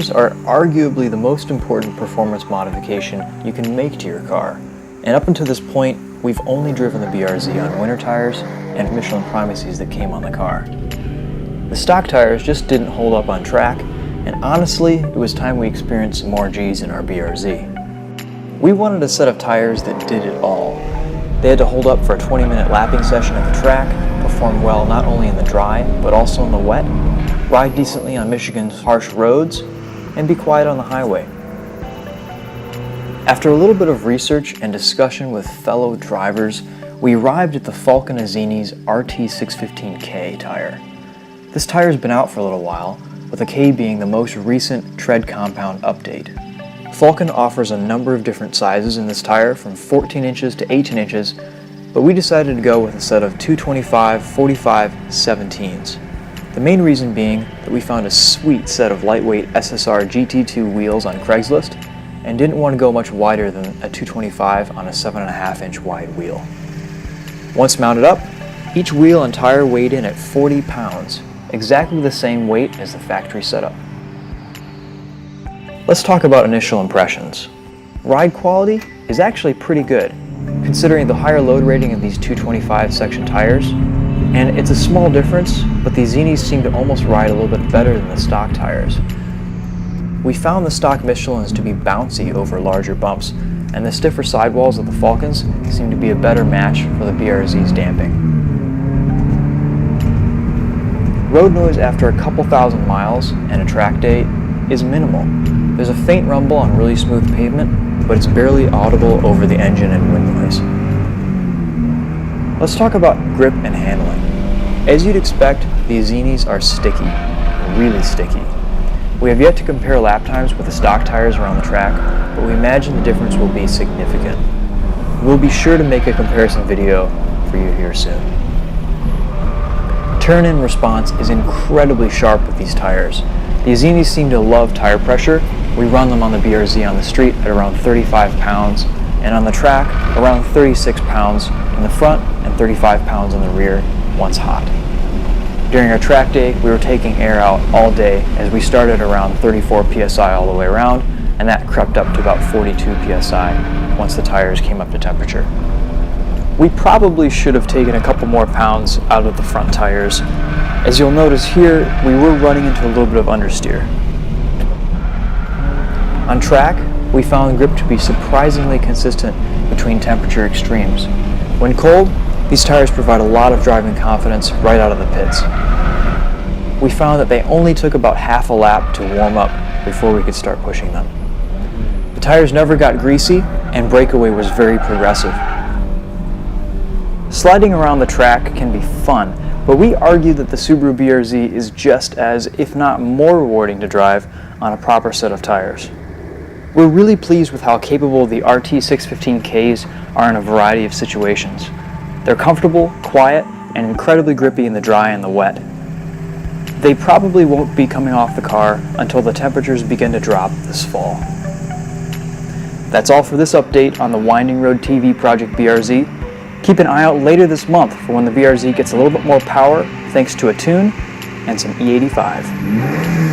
tires are arguably the most important performance modification you can make to your car. And up until this point, we've only driven the BRZ on winter tires and Michelin Primacies that came on the car. The stock tires just didn't hold up on track, and honestly, it was time we experienced some more G's in our BRZ. We wanted a set of tires that did it all. They had to hold up for a 20-minute lapping session at the track, perform well not only in the dry, but also in the wet, ride decently on Michigan's harsh roads, and be quiet on the highway. After a little bit of research and discussion with fellow drivers, we arrived at the Falken Azenis RT615K tire. This tire has been out for a little while, with the K being the most recent tread compound update. Falken offers a number of different sizes in this tire from 14 inches to 18 inches, but we decided to go with a set of 225, 45, 17s. The main reason being that we found a sweet set of lightweight SSR GT2 wheels on Craigslist and didn't want to go much wider than a 225 on a 7.5 inch wide wheel. Once mounted up, each wheel and tire weighed in at 40 pounds, exactly the same weight as the factory setup. Let's talk about initial impressions. Ride quality is actually pretty good, considering the higher load rating of these 225 section tires, and it's a small difference, but the Azenis seem to almost ride a little bit better than the stock tires. We found the stock Michelins to be bouncy over larger bumps, and the stiffer sidewalls of the Falkens seem to be a better match for the BRZ's damping. Road noise after a couple thousand miles and a track day is minimal. There's a faint rumble on really smooth pavement, but it's barely audible over the engine and wind noise. Let's talk about grip and handling. As you'd expect, the Azenis are sticky, really sticky. We have yet to compare lap times with the stock tires around the track, but we imagine the difference will be significant. We'll be sure to make a comparison video for you here soon. Turn-in response is incredibly sharp with these tires. The Azenis seem to love tire pressure. We run them on the BRZ on the street at around 35 pounds, and on the track around 36 pounds in the front and 35 pounds in the rear once hot. During our track day, we were taking air out all day as we started around 34 psi all the way around, and that crept up to about 42 psi once the tires came up to temperature. We probably should have taken a couple more pounds out of the front tires. As you'll notice here, we were running into a little bit of understeer. On track, we found grip to be surprisingly consistent between temperature extremes. When cold, these tires provide a lot of driving confidence right out of the pits. We found that they only took about half a lap to warm up before we could start pushing them. The tires never got greasy, and breakaway was very progressive. Sliding around the track can be fun, but we argue that the Subaru BRZ is just as, if not more rewarding to drive on a proper set of tires. We're really pleased with how capable the RT615Ks are in a variety of situations. They're comfortable, quiet, and incredibly grippy in the dry and the wet. They probably won't be coming off the car until the temperatures begin to drop this fall. That's all for this update on the Winding Road TV Project BRZ. Keep an eye out later this month for when the BRZ gets a little bit more power thanks to a tune and some E85.